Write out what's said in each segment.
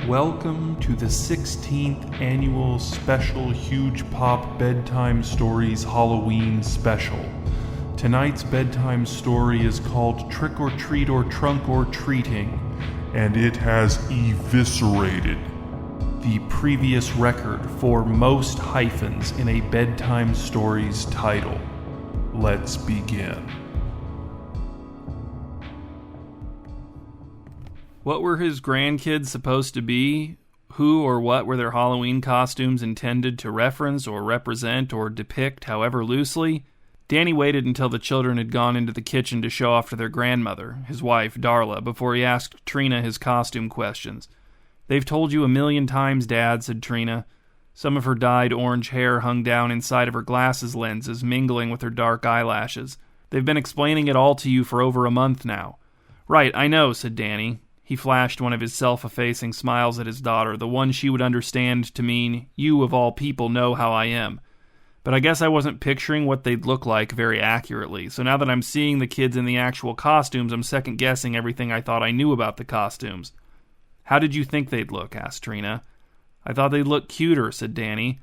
Welcome to the 16th annual special Huge Pop Bedtime Stories Halloween special. Tonight's bedtime story is called Trick or Treat or Trunk or Treating, and it has eviscerated the previous record for most hyphens in a bedtime stories title. Let's begin. What were his grandkids supposed to be? Who or what were their Halloween costumes intended to reference or represent or depict, however loosely? Danny waited until the children had gone into the kitchen to show off to their grandmother, his wife, Darla, before he asked Trina his costume questions. "They've told you a million times, Dad," said Trina. Some of her dyed orange hair hung down inside of her glasses lenses, mingling with her dark eyelashes. "They've been explaining it all to you for over a month now." "Right, I know," said Danny. He flashed one of his self-effacing smiles at his daughter, the one she would understand to mean, "You of all people know how I am." But I guess I wasn't picturing what they'd look like very accurately, so now that I'm seeing the kids in the actual costumes, I'm second-guessing everything I thought I knew about the costumes. "How did you think they'd look?" asked Trina. "I thought they'd look cuter," said Danny.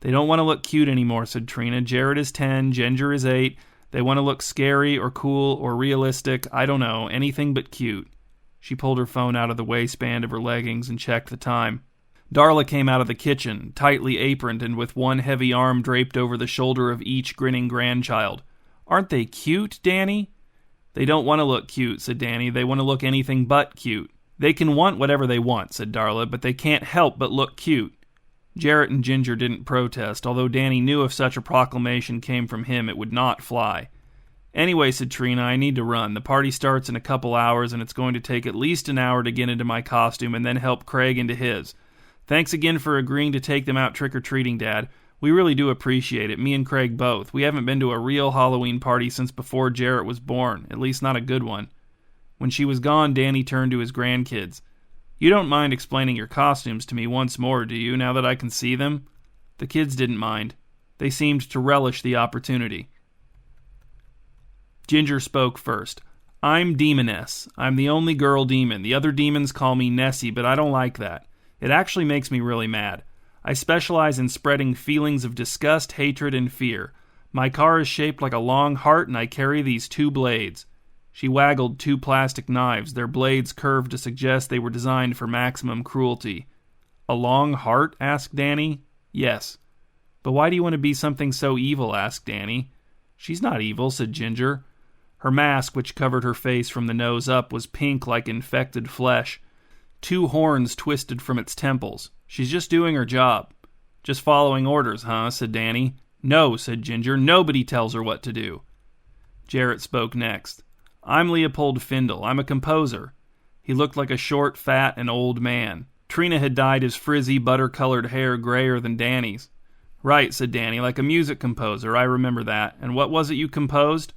"They don't want to look cute anymore," said Trina. "Jared is 10, Ginger is 8. They want to look scary or cool or realistic, I don't know, anything but cute." She pulled her phone out of the waistband of her leggings and checked the time. Darla came out of the kitchen, tightly aproned and with one heavy arm draped over the shoulder of each grinning grandchild. "Aren't they cute, Danny?" "They don't want to look cute," said Danny. "They want to look anything but cute." "They can want whatever they want," said Darla, "but they can't help but look cute." Jarrett and Ginger didn't protest, although Danny knew if such a proclamation came from him, it would not fly. "Anyway," said Trina, "I need to run. The party starts in a couple hours, and it's going to take at least an hour to get into my costume and then help Craig into his. Thanks again for agreeing to take them out trick-or-treating, Dad. We really do appreciate it, me and Craig both. We haven't been to a real Halloween party since before Jarrett was born, at least not a good one." When she was gone, Danny turned to his grandkids. "You don't mind explaining your costumes to me once more, do you, now that I can see them?" The kids didn't mind. They seemed to relish the opportunity. Ginger spoke first. "I'm Demoness. I'm the only girl demon. The other demons call me Nessie, but I don't like that. It actually makes me really mad. I specialize in spreading feelings of disgust, hatred, and fear. My car is shaped like a long heart, and I carry these 2 blades." She waggled 2 plastic knives, their blades curved to suggest they were designed for maximum cruelty. "A long heart?" asked Danny. "Yes." "But why do you want to be something so evil?" asked Danny. "She's not evil," said Ginger. Her mask, which covered her face from the nose up, was pink like infected flesh. 2 horns twisted from its temples. "She's just doing her job." "Just following orders, huh?" said Danny. "No," said Ginger. "Nobody tells her what to do." Jarrett spoke next. "I'm Leopold Findle. I'm a composer." He looked like a short, fat, and old man. Trina had dyed his frizzy, butter-colored hair grayer than Danny's. "Right," said Danny, "like a music composer. I remember that. And what was it you composed?"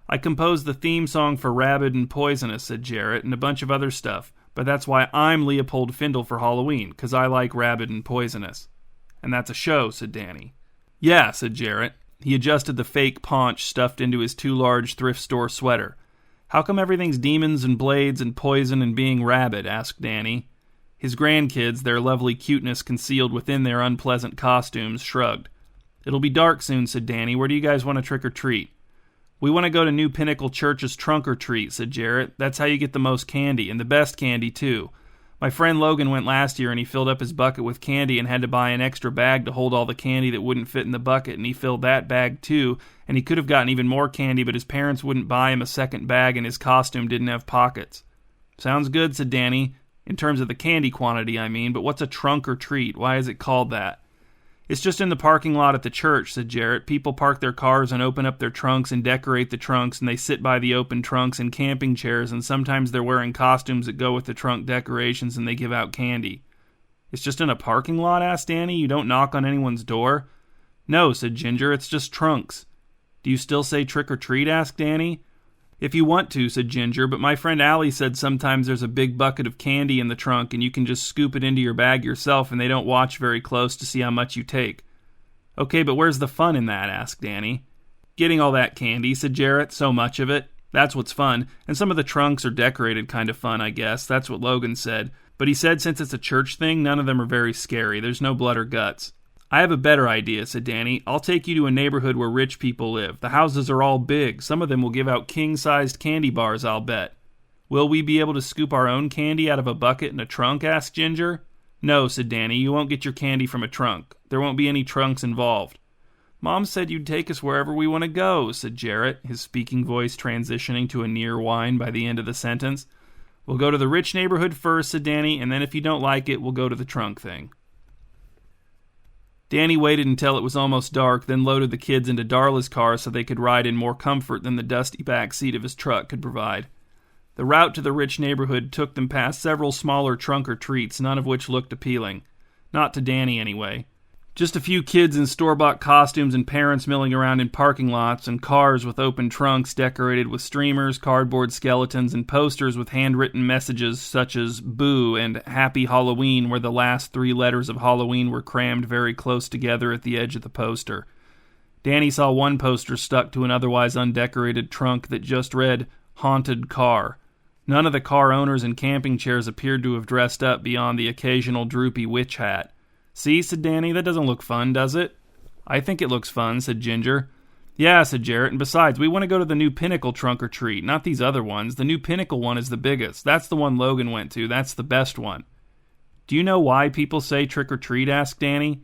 "I composed the theme song for Rabid and Poisonous," said Jarrett, "and a bunch of other stuff. But that's why I'm Leopold Findle for Halloween, 'cause I like Rabid and Poisonous." "And that's a show," said Danny. "Yeah," said Jarrett. He adjusted the fake paunch stuffed into his too large thrift store sweater. "How come everything's demons and blades and poison and being rabid?" asked Danny. His grandkids, their lovely cuteness concealed within their unpleasant costumes, shrugged. "It'll be dark soon," said Danny. "Where do you guys want to trick-or-treat?" "We want to go to New Pinnacle Church's Trunk or Treat," said Jarrett. "That's how you get the most candy, and the best candy, too. My friend Logan went last year, and he filled up his bucket with candy and had to buy an extra bag to hold all the candy that wouldn't fit in the bucket, and he filled that bag, too, and he could have gotten even more candy, but his parents wouldn't buy him a second bag, and his costume didn't have pockets." "Sounds good," said Danny. "In terms of the candy quantity, I mean, but what's a trunk or treat? Why is it called that?" "It's just in the parking lot at the church," said Jarrett. "People park their cars and open up their trunks and decorate the trunks, and they sit by the open trunks in camping chairs, and sometimes they're wearing costumes that go with the trunk decorations, and they give out candy." "It's just in a parking lot?" asked Danny. "You don't knock on anyone's door?" "No," said Ginger. "It's just trunks." "Do you still say trick or treat?" asked Danny. "If you want to," said Ginger, "but my friend Allie said sometimes there's a big bucket of candy in the trunk and you can just scoop it into your bag yourself and they don't watch very close to see how much you take." "Okay, but where's the fun in that?" asked Danny. "Getting all that candy," said Jarrett. "So much of it. That's what's fun. And some of the trunks are decorated kind of fun, I guess. That's what Logan said. But he said since it's a church thing, none of them are very scary. There's no blood or guts. I have a better idea, said Danny. I'll take you to a neighborhood where rich people live. The houses are all big. Some of them will give out king-sized candy bars, I'll bet. Will we be able to scoop our own candy out of a bucket in a trunk, asked Ginger. No, said Danny, you won't get your candy from a trunk. There won't be any trunks involved. Mom said you'd take us wherever we want to go, said Jarrett, his speaking voice transitioning to a near whine by the end of the sentence. We'll go to the rich neighborhood first, said Danny, and then if you don't like it, we'll go to the trunk thing. Danny waited until it was almost dark, then loaded the kids into Darla's car so they could ride in more comfort than the dusty back seat of his truck could provide. The route to the rich neighborhood took them past several smaller trunk-or-treats, none of which looked appealing. Not to Danny, anyway. Just a few kids in store-bought costumes and parents milling around in parking lots, and cars with open trunks decorated with streamers, cardboard skeletons, and posters with handwritten messages such as Boo and Happy Halloween, where the last 3 letters of Halloween were crammed very close together at the edge of the poster. Danny saw one poster stuck to an otherwise undecorated trunk that just read, Haunted Car. None of the car owners and camping chairs appeared to have dressed up beyond the occasional droopy witch hat. See, said Danny, that doesn't look fun, does it? I think it looks fun, said Ginger. Yeah, said Jarrett, and besides, we want to go to the new Pinnacle trunk-or-treat, not these other ones. The new Pinnacle one is the biggest. That's the one Logan went to. That's the best one. Do you know why people say trick-or-treat, asked Danny.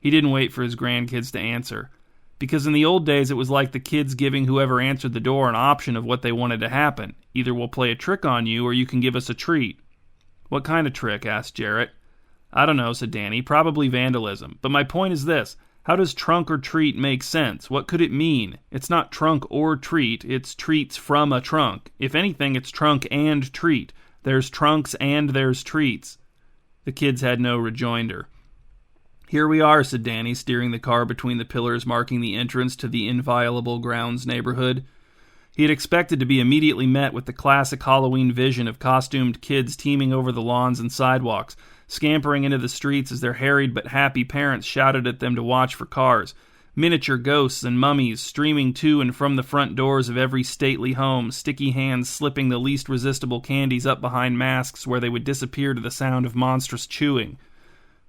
He didn't wait for his grandkids to answer. Because in the old days it was like the kids giving whoever answered the door an option of what they wanted to happen. Either we'll play a trick on you or you can give us a treat. What kind of trick, asked Jarrett. I don't know, said Danny. Probably vandalism. But my point is this. How does trunk or treat make sense? What could it mean? It's not trunk or treat. It's treats from a trunk. If anything, it's trunk and treat. There's trunks and there's treats. The kids had no rejoinder. Here we are, said Danny, steering the car between the pillars marking the entrance to the inviolable grounds neighborhood. He had expected to be immediately met with the classic Halloween vision of costumed kids teeming over the lawns and sidewalks, scampering into the streets as their harried but happy parents shouted at them to watch for cars, miniature ghosts and mummies streaming to and from the front doors of every stately home, sticky hands slipping the least resistible candies up behind masks where they would disappear to the sound of monstrous chewing.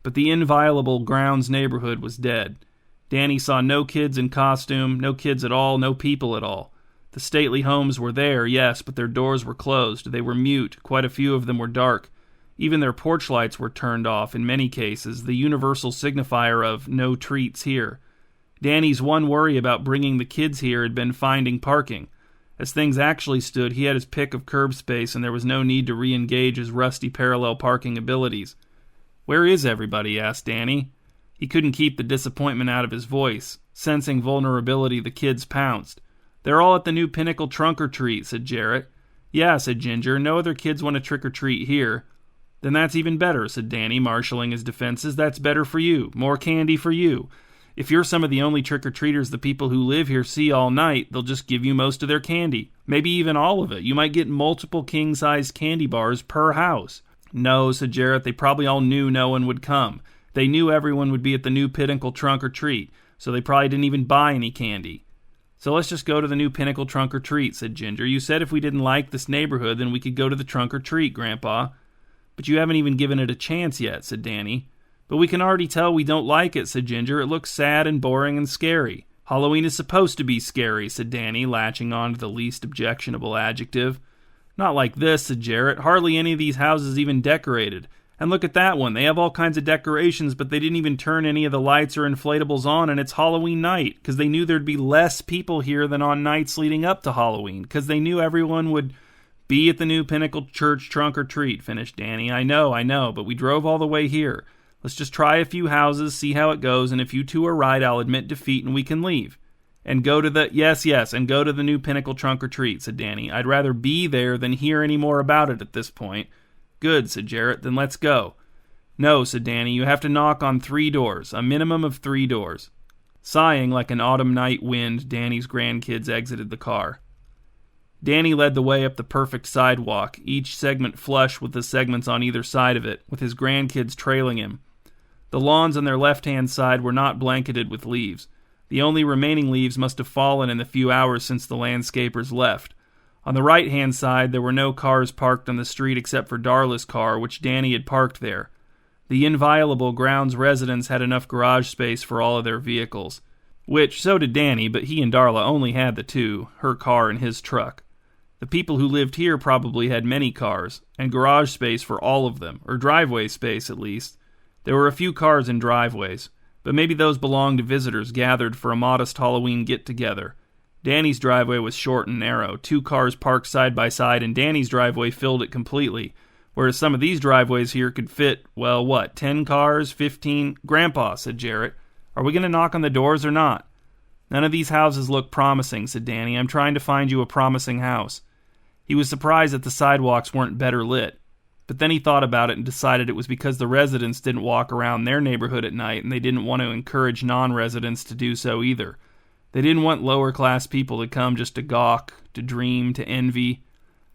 But the inviolable grounds neighborhood was dead. Danny saw no kids in costume, no kids at all, no people at all. The stately homes were there, yes, but their doors were closed. They were mute. Quite a few of them were dark. Even their porch lights were turned off, in many cases, the universal signifier of no treats here. Danny's one worry about bringing the kids here had been finding parking. As things actually stood, he had his pick of curb space, and there was no need to re-engage his rusty parallel parking abilities. Where is everybody? Asked Danny. He couldn't keep the disappointment out of his voice. Sensing vulnerability, the kids pounced. They're all at the new Pinnacle trunk-or-treat, said Jarrett. Yeah, said Ginger. No other kids want to trick-or-treat here. Then that's even better, said Danny, marshalling his defenses. That's better for you. More candy for you. If you're some of the only trick-or-treaters the people who live here see all night, they'll just give you most of their candy. Maybe even all of it. You might get multiple king-sized candy bars per house. No, said Jarrett. They probably all knew no one would come. They knew everyone would be at the new Pinnacle trunk-or-treat, so they probably didn't even buy any candy. So let's just go to the new Pinnacle trunk-or-treat, said Ginger. You said if we didn't like this neighborhood, then we could go to the trunk-or-treat, Grandpa. But you haven't even given it a chance yet, said Danny. But we can already tell we don't like it, said Ginger. It looks sad and boring and scary. Halloween is supposed to be scary, said Danny, latching on to the least objectionable adjective. Not like this, said Jarrett. Hardly any of these houses even decorated. And look at that one. They have all kinds of decorations, but they didn't even turn any of the lights or inflatables on, and it's Halloween night, because they knew there'd be less people here than on nights leading up to Halloween, because they knew everyone would be at the new Pinnacle Church trunk-or-treat, finished Danny. I know, but we drove all the way here. Let's just try a few houses, see how it goes, and if you two are right, I'll admit defeat and we can leave. And go to the... Yes, and go to the new Pinnacle trunk-or-treat, said Danny. I'd rather be there than hear any more about it at this point. Good, said Jarrett. Then let's go. No, said Danny. You have to knock on 3 doors. A minimum of 3 doors. Sighing like an autumn night wind, Danny's grandkids exited the car. Danny led the way up the perfect sidewalk, each segment flush with the segments on either side of it, with his grandkids trailing him. The lawns on their left-hand side were not blanketed with leaves. The only remaining leaves must have fallen in the few hours since the landscapers left. On the right-hand side, there were no cars parked on the street except for Darla's car, which Danny had parked there. The inviolable grounds residents had enough garage space for all of their vehicles. Which, so did Danny, but he and Darla only had the two, her car and his truck. The people who lived here probably had many cars, and garage space for all of them, or driveway space at least. There were a few cars in driveways, but maybe those belonged to visitors gathered for a modest Halloween get-together. Danny's driveway was short and narrow, 2 cars parked side by side, and Danny's driveway filled it completely, whereas some of these driveways here could fit, 10 cars, 15? Grandpa, said Jarrett, are we going to knock on the doors or not? None of these houses look promising, said Danny. I'm trying to find you a promising house. He was surprised that the sidewalks weren't better lit. But then he thought about it and decided it was because the residents didn't walk around their neighborhood at night and they didn't want to encourage non-residents to do so either. They didn't want lower-class people to come just to gawk, to dream, to envy.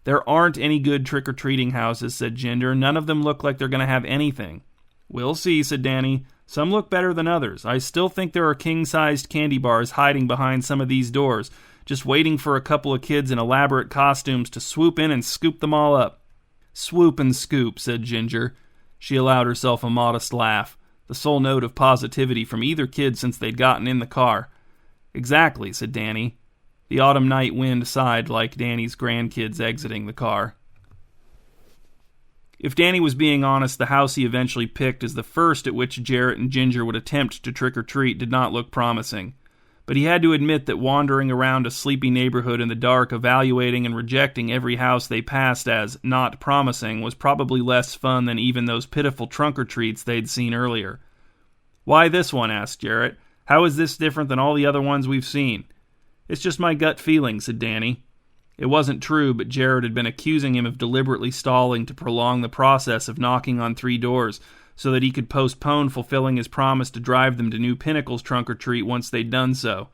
There aren't any good trick-or-treating houses, said Ginger. None of them look like they're going to have anything. We'll see, said Danny. Some look better than others. I still think there are king-sized candy bars hiding behind some of these doors, just waiting for a couple of kids in elaborate costumes to swoop in and scoop them all up. Swoop and scoop, said Ginger. She allowed herself a modest laugh, the sole note of positivity from either kid since they'd gotten in the car. Exactly, said Danny. The autumn night wind sighed like Danny's grandkids exiting the car. If Danny was being honest, the house he eventually picked as the first at which Jarrett and Ginger would attempt to trick-or-treat did not look promising. But he had to admit that wandering around a sleepy neighborhood in the dark, evaluating and rejecting every house they passed as not promising, was probably less fun than even those pitiful trunk-or-treats they'd seen earlier. Why this one? Asked Jarrett. How is this different than all the other ones we've seen? It's just my gut feeling, said Danny. It wasn't true, but Jarrett had been accusing him of deliberately stalling to prolong the process of knocking on 3 doors, so that he could postpone fulfilling his promise to drive them to New Pinnacle's trunk-or-treat once they'd done so.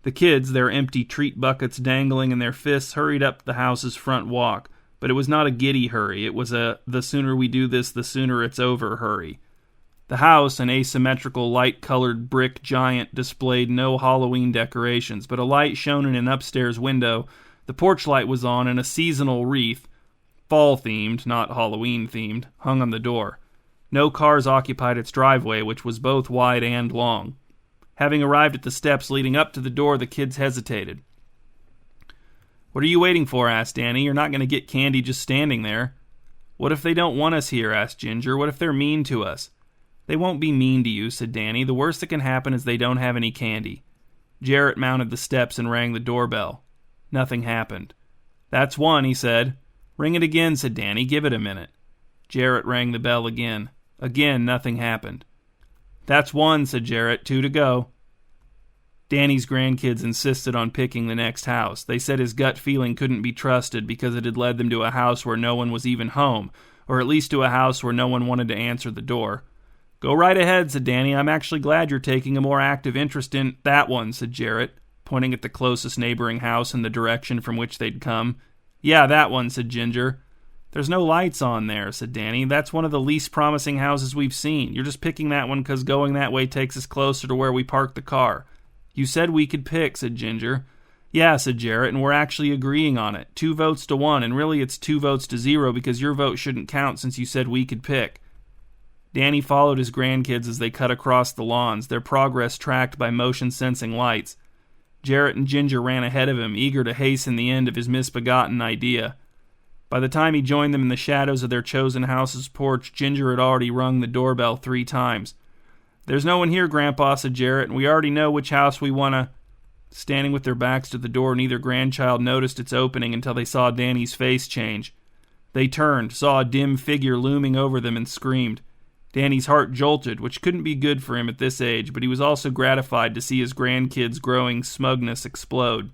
The kids, their empty treat buckets dangling in their fists, hurried up the house's front walk, but it was not a giddy hurry. It was a the sooner we do this, the sooner it's over hurry. The house, an asymmetrical light-colored brick giant, displayed no Halloween decorations, but a light shone in an upstairs window. The porch light was on, and a seasonal wreath, fall-themed, not Halloween-themed, hung on the door. No cars occupied its driveway, which was both wide and long. Having arrived at the steps leading up to the door, the kids hesitated. What are you waiting for? Asked Danny. You're not going to get candy just standing there. What if they don't want us here? Asked Ginger. What if they're mean to us? They won't be mean to you, said Danny. The worst that can happen is they don't have any candy. Jarrett mounted the steps and rang the doorbell. Nothing happened. That's one, he said. Ring it again, said Danny. Give it a minute. Jarrett rang the bell again. Again, nothing happened. That's one, said Jarrett. 2 to go. Danny's grandkids insisted on picking the next house. They said his gut feeling couldn't be trusted because it had led them to a house where no one was even home, or at least to a house where no one wanted to answer the door. Go right ahead, said Danny. I'm actually glad you're taking a more active interest in that one, said Jarrett, pointing at the closest neighboring house in the direction from which they'd come. Yeah, that one, said Ginger. There's no lights on there, said Danny. That's one of the least promising houses we've seen. You're just picking that one because going that way takes us closer to where we parked the car. You said we could pick, said Ginger. Yeah, said Jarrett, and we're actually agreeing on it. 2 votes to 1, and really it's 2 votes to 0 because your vote shouldn't count since you said we could pick. Danny followed his grandkids as they cut across the lawns, their progress tracked by motion-sensing lights. Jarrett and Ginger ran ahead of him, eager to hasten the end of his misbegotten idea. By the time he joined them in the shadows of their chosen house's porch, Ginger had already rung the doorbell 3 times. There's no one here, Grandpa, said Jarrett, and we already know which house we want to... Standing with their backs to the door, neither grandchild noticed its opening until they saw Danny's face change. They turned, saw a dim figure looming over them, and screamed. Danny's heart jolted, which couldn't be good for him at this age, but he was also gratified to see his grandkids' growing smugness explode.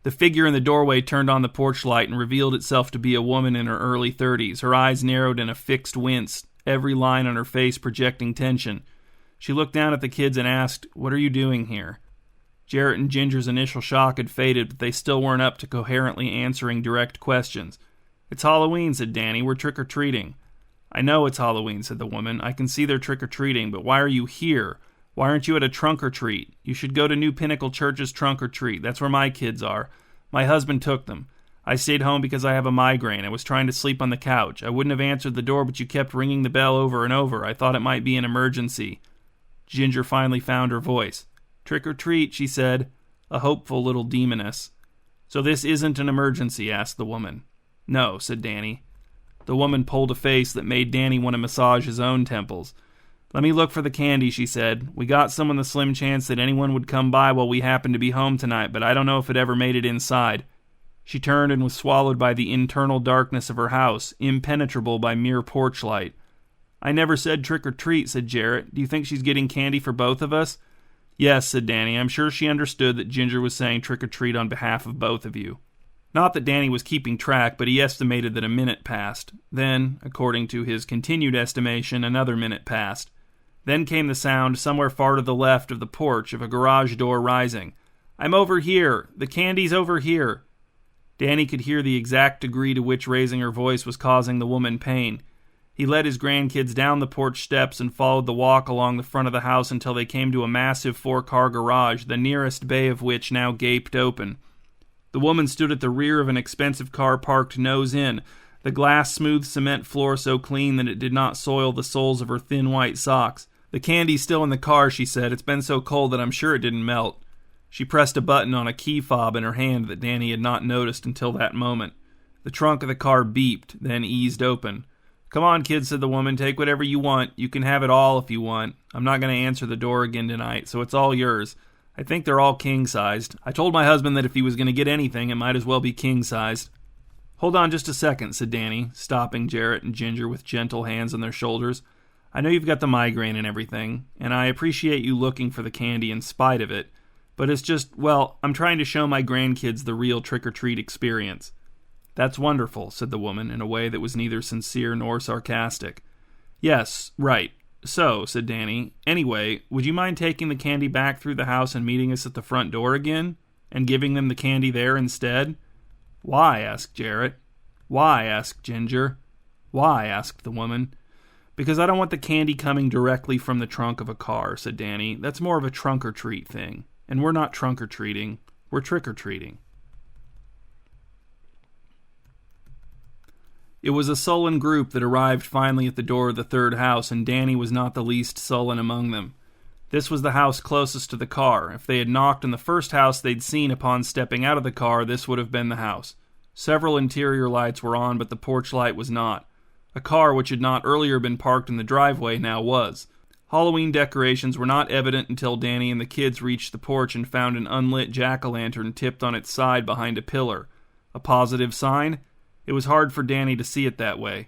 The figure in the doorway turned on the porch light and revealed itself to be a woman in her early 30s, her eyes narrowed in a fixed wince, every line on her face projecting tension. She looked down at the kids and asked, "What are you doing here?" Jarrett and Ginger's initial shock had faded, but they still weren't up to coherently answering direct questions. "It's Halloween," said Danny. "We're trick-or-treating." "I know it's Halloween," said the woman. "I can see they're trick-or-treating, but why are you here? Why aren't you at a trunk-or-treat? You should go to New Pinnacle Church's trunk-or-treat. That's where my kids are. My husband took them. I stayed home because I have a migraine. I was trying to sleep on the couch. I wouldn't have answered the door, but you kept ringing the bell over and over. I thought it might be an emergency." Ginger finally found her voice. "Trick or treat," she said, a hopeful little demoness. "So this isn't an emergency?" asked the woman. "No," said Danny. The woman pulled a face that made Danny want to massage his own temples. "Let me look for the candy," she said. "We got some on the slim chance that anyone would come by while we happened to be home tonight, but I don't know if it ever made it inside." She turned and was swallowed by the internal darkness of her house, impenetrable by mere porch light. "I never said trick or treat," said Jarrett. "Do you think she's getting candy for both of us?" "Yes," said Danny. "I'm sure she understood that Ginger was saying trick or treat on behalf of both of you." Not that Danny was keeping track, but he estimated that a minute passed. Then, according to his continued estimation, another minute passed. Then came the sound, somewhere far to the left of the porch, of a garage door rising. "I'm over here! The candy's over here!" Danny could hear the exact degree to which raising her voice was causing the woman pain. He led his grandkids down the porch steps and followed the walk along the front of the house until they came to a massive 4-car garage, the nearest bay of which now gaped open. The woman stood at the rear of an expensive car parked nose in, the glass smooth cement floor so clean that it did not soil the soles of her thin white socks. "The candy's still in the car," she said. "It's been so cold that I'm sure it didn't melt." She pressed a button on a key fob in her hand that Danny had not noticed until that moment. The trunk of the car beeped, then eased open. "Come on, kid," said the woman. "Take whatever you want. You can have it all if you want. I'm not going to answer the door again tonight, so it's all yours. I think they're all king-sized. I told my husband that if he was going to get anything, it might as well be king-sized." "Hold on just a second," said Danny, stopping Jarrett and Ginger with gentle hands on their shoulders. "I know you've got the migraine and everything, and I appreciate you looking for the candy in spite of it, but it's just, well, I'm trying to show my grandkids the real trick-or-treat experience." "That's wonderful," said the woman in a way that was neither sincere nor sarcastic. "Yes, right. So," said Danny, "anyway, would you mind taking the candy back through the house and meeting us at the front door again? And giving them the candy there instead?" "Why?" asked Jarrett. "Why?" asked Ginger. "Why?" asked the woman. "Because I don't want the candy coming directly from the trunk of a car," said Danny. "That's more of a trunk-or-treat thing. And we're not trunk-or-treating. We're trick-or-treating." It was a sullen group that arrived finally at the door of the third house, and Danny was not the least sullen among them. This was the house closest to the car. If they had knocked on the first house they'd seen upon stepping out of the car, this would have been the house. Several interior lights were on, but the porch light was not. A car which had not earlier been parked in the driveway now was. Halloween decorations were not evident until Danny and the kids reached the porch and found an unlit jack-o'-lantern tipped on its side behind a pillar. A positive sign? It was hard for Danny to see it that way.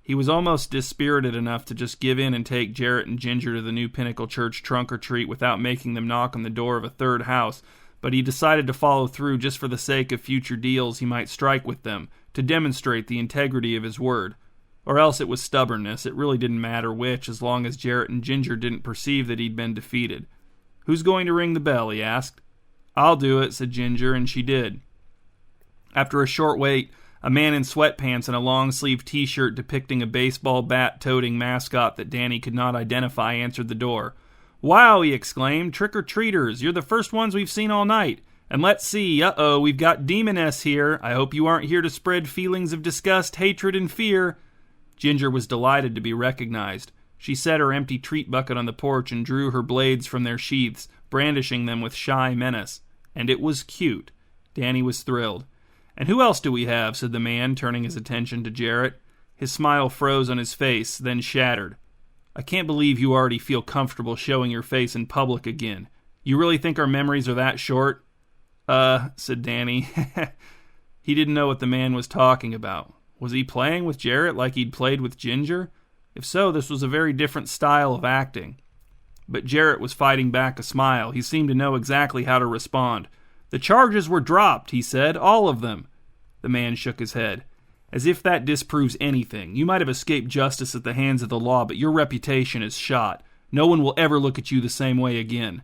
He was almost dispirited enough to just give in and take Jarrett and Ginger to the New Pinnacle Church trunk-or-treat without making them knock on the door of a third house, but he decided to follow through just for the sake of future deals he might strike with them, to demonstrate the integrity of his word. Or else it was stubbornness. It really didn't matter which, as long as Jarrett and Ginger didn't perceive that he'd been defeated. "Who's going to ring the bell?" he asked. "I'll do it," said Ginger, and she did. After a short wait, a man in sweatpants and a long-sleeved t-shirt depicting a baseball bat-toting mascot that Danny could not identify answered the door. "Wow," he exclaimed, "trick-or-treaters, you're the first ones we've seen all night. And let's see, we've got Demoness here. I hope you aren't here to spread feelings of disgust, hatred, and fear." Ginger was delighted to be recognized. She set her empty treat bucket on the porch and drew her blades from their sheaths, brandishing them with shy menace. And it was cute. Danny was thrilled. "And who else do we have?" said the man, turning his attention to Jarrett. His smile froze on his face, then shattered. "I can't believe you already feel comfortable showing your face in public again. You really think our memories are that short?" Said Danny. He didn't know what the man was talking about. Was he playing with Jarrett like he'd played with Ginger? If so, this was a very different style of acting. But Jarrett was fighting back a smile. He seemed to know exactly how to respond. "The charges were dropped," he said. "All of them." The man shook his head. "As if that disproves anything. You might have escaped justice at the hands of the law, but your reputation is shot. No one will ever look at you the same way again."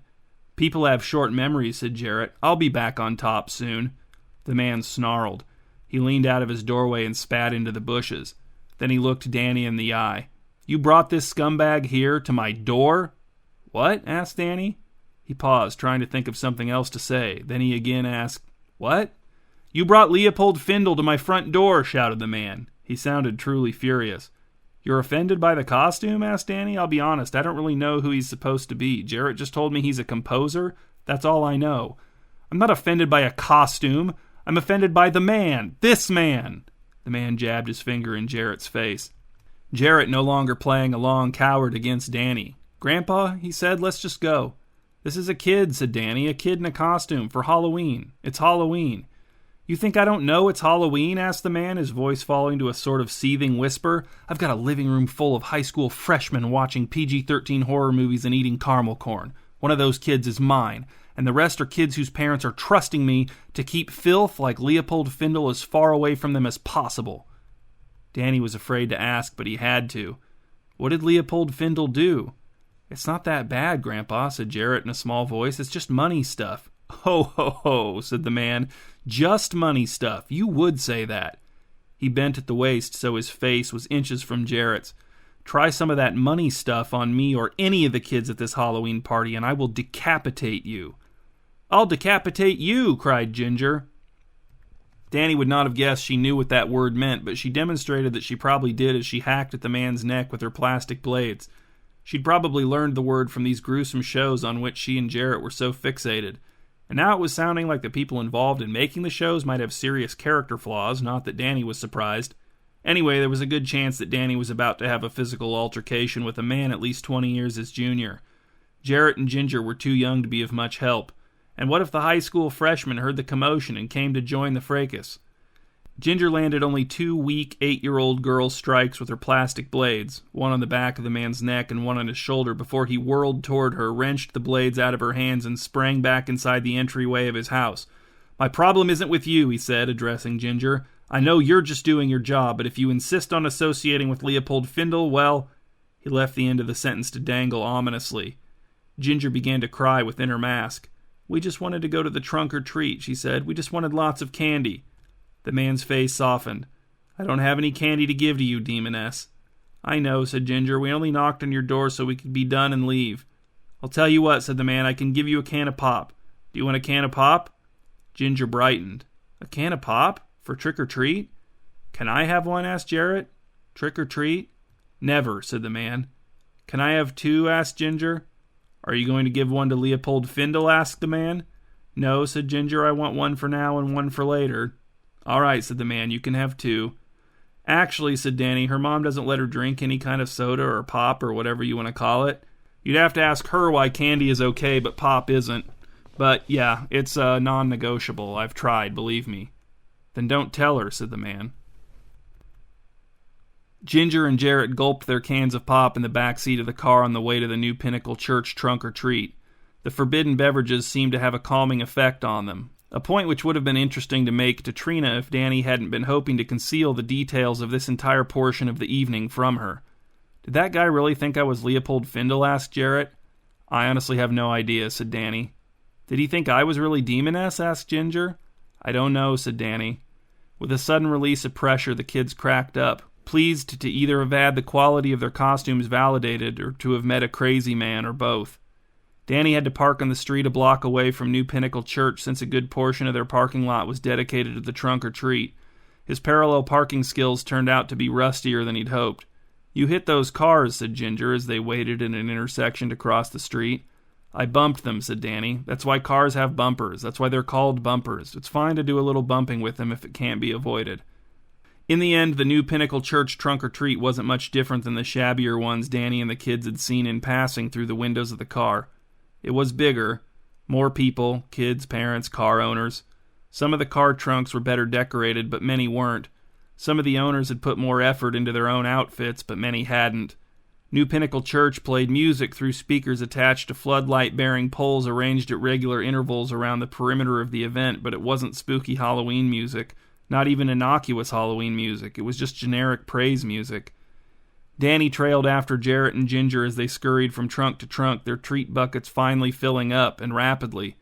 "People have short memories," said Jarrett. "I'll be back on top soon." The man snarled. He leaned out of his doorway and spat into the bushes. Then he looked Danny in the eye. "You brought this scumbag here, to my door?" "What?" asked Danny. He paused, trying to think of something else to say. Then he again asked, "What?" "You brought Leopold Findle to my front door," shouted the man. He sounded truly furious. "You're offended by the costume?" asked Danny. "I'll be honest, I don't really know who he's supposed to be. Jarrett just told me he's a composer. That's all I know." "I'm not offended by a costume. I'm offended by the man. This man." The man jabbed his finger in Jarrett's face. Jarrett no longer playing along cowered against Danny. "Grandpa," he said, "let's just go." "This is a kid," said Danny, "a kid in a costume for Halloween. It's Halloween." "You think I don't know it's Halloween?" asked the man, his voice falling to a sort of seething whisper. "I've got a living room full of high school freshmen watching PG-13 horror movies and eating caramel corn. One of those kids is mine, and the rest are kids whose parents are trusting me to keep filth like Leopold Findle as far away from them as possible." Danny was afraid to ask, but he had to. "What did Leopold Findle do?" "It's not that bad, Grandpa," said Jarrett in a small voice. "It's just money stuff." "Ho, ho, ho," said the man. "Just money stuff. You would say that." He bent at the waist so his face was inches from Jarrett's. "Try some of that money stuff on me or any of the kids at this Halloween party, and I will decapitate you." "I'll decapitate you," cried Ginger. Danny would not have guessed she knew what that word meant, but she demonstrated that she probably did as she hacked at the man's neck with her plastic blades. She'd probably learned the word from these gruesome shows on which she and Jarrett were so fixated. And now it was sounding like the people involved in making the shows might have serious character flaws, not that Danny was surprised. Anyway, there was a good chance that Danny was about to have a physical altercation with a man at least 20 years his junior. Jarrett and Ginger were too young to be of much help. And what if the high school freshman heard the commotion and came to join the fracas? Ginger landed only 2 weak 8-year-old girl strikes with her plastic blades, one on the back of the man's neck and one on his shoulder, before he whirled toward her, wrenched the blades out of her hands, and sprang back inside the entryway of his house. "My problem isn't with you," he said, addressing Ginger. "I know you're just doing your job, but if you insist on associating with Leopold Findle, well..." He left the end of the sentence to dangle ominously. Ginger began to cry within her mask. "We just wanted to go to the trunk or treat," she said. "We just wanted lots of candy." The man's face softened. "I don't have any candy to give to you, demoness." "I know," said Ginger. "We only knocked on your door so we could be done and leave." "I'll tell you what," said the man. "I can give you a can of pop. Do you want a can of pop?" Ginger brightened. "A can of pop? For trick or treat?" "Can I have one?" asked Jarrett. "Trick or treat?" "Never," said the man. "Can I have 2?" asked Ginger. "Are you going to give one to Leopold Findle?" asked the man. "No," said Ginger. "I want one for now and one for later." "All right," said the man. "You can have 2. "Actually," said Danny, "her mom doesn't let her drink any kind of soda or pop or whatever you want to call it. You'd have to ask her why candy is okay but pop isn't. But, yeah, it's non-negotiable. I've tried, believe me." "Then don't tell her," said the man. Ginger and Jarrett gulped their cans of pop in the back seat of the car on the way to the New Pinnacle Church trunk or treat. The forbidden beverages seemed to have a calming effect on them. A point which would have been interesting to make to Trina if Danny hadn't been hoping to conceal the details of this entire portion of the evening from her. "Did that guy really think I was Leopold Findle?" asked Jarrett. "I honestly have no idea," said Danny. "Did he think I was really Demoness?" asked Ginger. "I don't know," said Danny. With a sudden release of pressure, the kids cracked up, pleased to either have had the quality of their costumes validated or to have met a crazy man, or both. Danny had to park on the street a block away from New Pinnacle Church since a good portion of their parking lot was dedicated to the trunk or treat. His parallel parking skills turned out to be rustier than he'd hoped. "You hit those cars," said Ginger as they waited in an intersection to cross the street. "I bumped them," said Danny. "That's why cars have bumpers. That's why they're called bumpers. It's fine to do a little bumping with them if it can't be avoided." In the end, the New Pinnacle Church trunk or treat wasn't much different than the shabbier ones Danny and the kids had seen in passing through the windows of the car. It was bigger. More people, kids, parents, car owners. Some of the car trunks were better decorated, but many weren't. Some of the owners had put more effort into their own outfits, but many hadn't. New Pinnacle Church played music through speakers attached to floodlight-bearing poles arranged at regular intervals around the perimeter of the event, but it wasn't spooky Halloween music, not even innocuous Halloween music. It was just generic praise music. Danny trailed after Jarrett and Ginger as they scurried from trunk to trunk, their treat buckets finally filling up, and rapidly.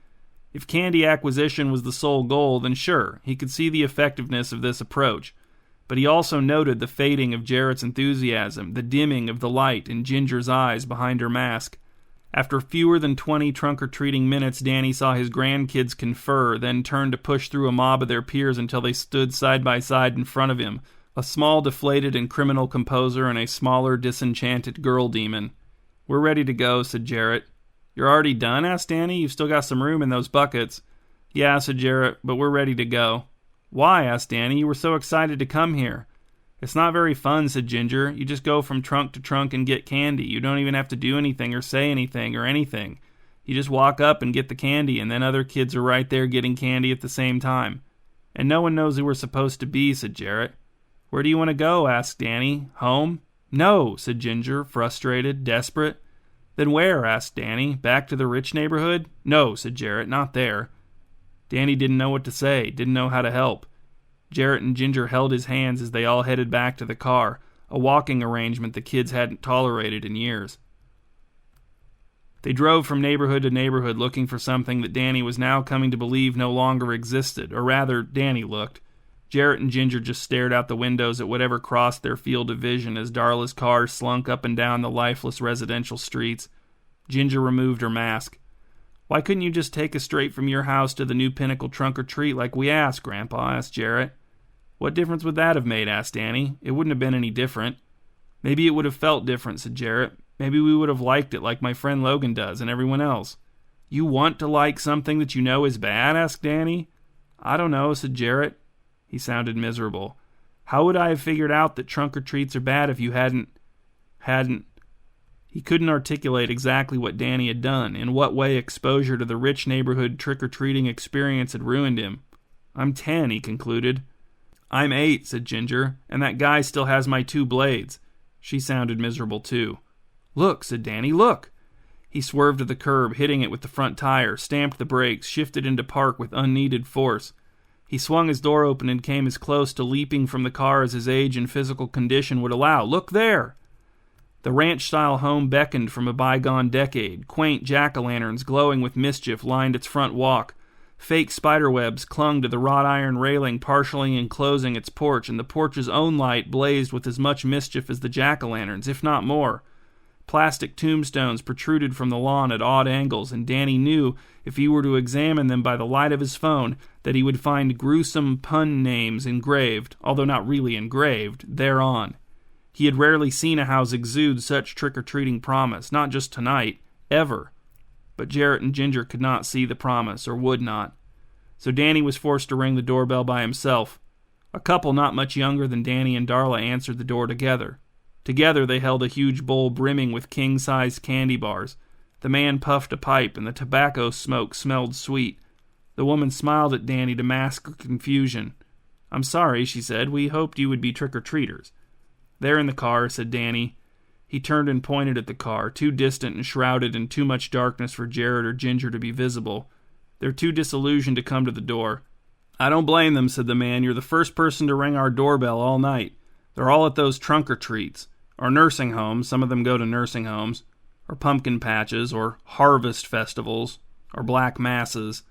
If candy acquisition was the sole goal, then sure, he could see the effectiveness of this approach. But he also noted the fading of Jarrett's enthusiasm, the dimming of the light in Ginger's eyes behind her mask. After fewer than 20 trunk-or-treating minutes, Danny saw his grandkids confer, then turned to push through a mob of their peers until they stood side by side in front of him, a small, deflated and criminal composer and a smaller, disenchanted girl demon. "We're ready to go," said Jarrett. "You're already done?" asked Danny. "You've still got some room in those buckets." "Yeah," said Jarrett, "but we're ready to go." "Why?" asked Danny. "You were so excited to come here." "It's not very fun," said Ginger. "You just go from trunk to trunk and get candy. You don't even have to do anything or say anything or anything. You just walk up and get the candy, and then other kids are right there getting candy at the same time. And no one knows who we're supposed to be," said Jarrett. "Where do you want to go?" asked Danny. "Home?" "No," said Ginger, frustrated, desperate. "Then where?" asked Danny. "Back to the rich neighborhood?" "No," said Jarrett, "not there." Danny didn't know what to say, didn't know how to help. Jarrett and Ginger held his hands as they all headed back to the car, a walking arrangement the kids hadn't tolerated in years. They drove from neighborhood to neighborhood looking for something that Danny was now coming to believe no longer existed, or rather, Danny looked. Jarrett and Ginger just stared out the windows at whatever crossed their field of vision as Darla's car slunk up and down the lifeless residential streets. Ginger removed her mask. "Why couldn't you just take us straight from your house to the new Pinnacle trunk-or-treat like we asked, Grandpa?" asked Jarrett. "What difference would that have made?" asked Danny. "It wouldn't have been any different." "Maybe it would have felt different," said Jarrett. "Maybe we would have liked it like my friend Logan does and everyone else." "You want to like something that you know is bad?" asked Danny. "I don't know," said Jarrett. He sounded miserable. "How would I have figured out that trunk-or-treats are bad if you hadn't... He couldn't articulate exactly what Danny had done, in what way exposure to the rich neighborhood trick-or-treating experience had ruined him. "I'm 10, he concluded. "I'm 8, said Ginger, "and that guy still has my 2 blades. She sounded miserable, too. "Look," said Danny, "look!" He swerved to the curb, hitting it with the front tire, stamped the brakes, shifted into park with unneeded force. He swung his door open and came as close to leaping from the car as his age and physical condition would allow. "Look there!" The ranch-style home beckoned from a bygone decade. Quaint jack-o'-lanterns glowing with mischief lined its front walk. Fake spiderwebs clung to the wrought iron railing partially enclosing its porch, and the porch's own light blazed with as much mischief as the jack-o'-lanterns, if not more. Plastic tombstones protruded from the lawn at odd angles, and Danny knew, if he were to examine them by the light of his phone, that he would find gruesome pun names engraved, although not really engraved, thereon. He had rarely seen a house exude such trick-or-treating promise, not just tonight, ever. But Jarrett and Ginger could not see the promise, or would not. So Danny was forced to ring the doorbell by himself. A couple not much younger than Danny and Darla answered the door together. Together they held a huge bowl brimming with king-sized candy bars. The man puffed a pipe, and the tobacco smoke smelled sweet. The woman smiled at Danny to mask her confusion. "I'm sorry," she said. "We hoped you would be trick-or-treaters." "They're in the car," said Danny. He turned and pointed at the car, too distant and shrouded in too much darkness for Jarrett or Ginger to be visible. "They're too disillusioned to come to the door." "I don't blame them," said the man. "You're the first person to ring our doorbell all night. They're all at those trunk-or-treats. Or nursing homes, some of them go to nursing homes. Or pumpkin patches, or harvest festivals, or black masses."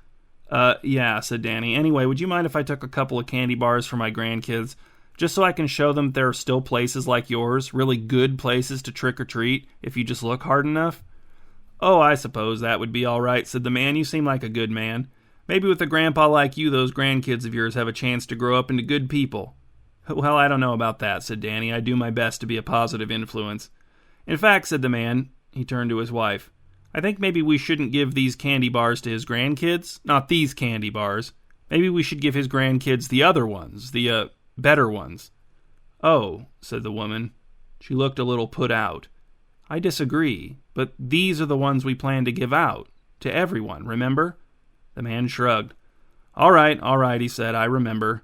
Yeah," said Danny. "Anyway, would you mind if I took a couple of candy bars for my grandkids? Just so I can show them there are still places like yours, really good places to trick-or-treat, if you just look hard enough?" "Oh, I suppose that would be all right," said the man. "You seem like a good man. Maybe with a grandpa like you, those grandkids of yours have a chance to grow up into good people." "Well, I don't know about that," said Danny. "I do my best to be a positive influence." "In fact," said the man, he turned to his wife, "I think maybe we shouldn't give these candy bars to his grandkids. Not these candy bars. Maybe we should give his grandkids the other ones, the, better ones." "Oh," said the woman. She looked a little put out. "I disagree, but these are the ones we plan to give out. To everyone, remember?" The man shrugged. All right, he said. "I remember."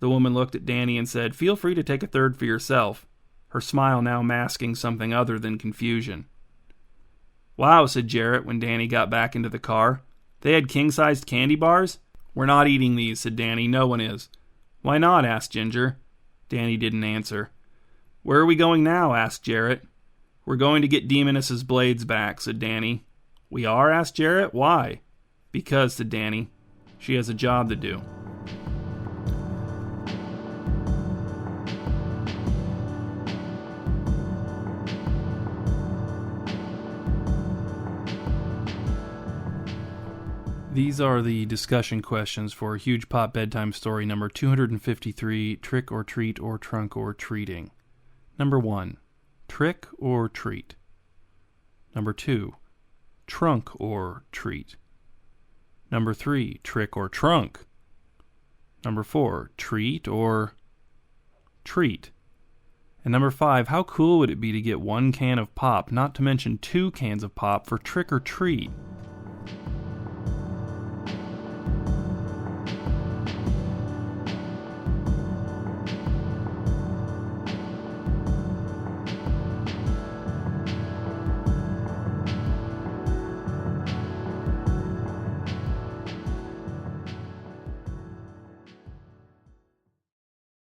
The woman looked at Danny and said, "Feel free to take a third for yourself," her smile now masking something other than confusion. "Wow," said Jarrett when Danny got back into the car. "They had king-sized candy bars?" "We're not eating these," said Danny. "No one is." "Why not?" asked Ginger. Danny didn't answer. "Where are we going now?" asked Jarrett. "We're going to get Demoness's blades back," said Danny. "We are?" asked Jarrett. "Why?" "Because," said Danny, "she has a job to do." These are the discussion questions for Huge Pop Bedtime Story number 253, Trick or Treat or Trunk or Treating. Number 1, trick or treat. Number 2, trunk or treat. Number 3, trick or trunk. Number 4, treat or treat. And number 5, how cool would it be to get 1 can of pop, not to mention 2 cans of pop for trick or treat?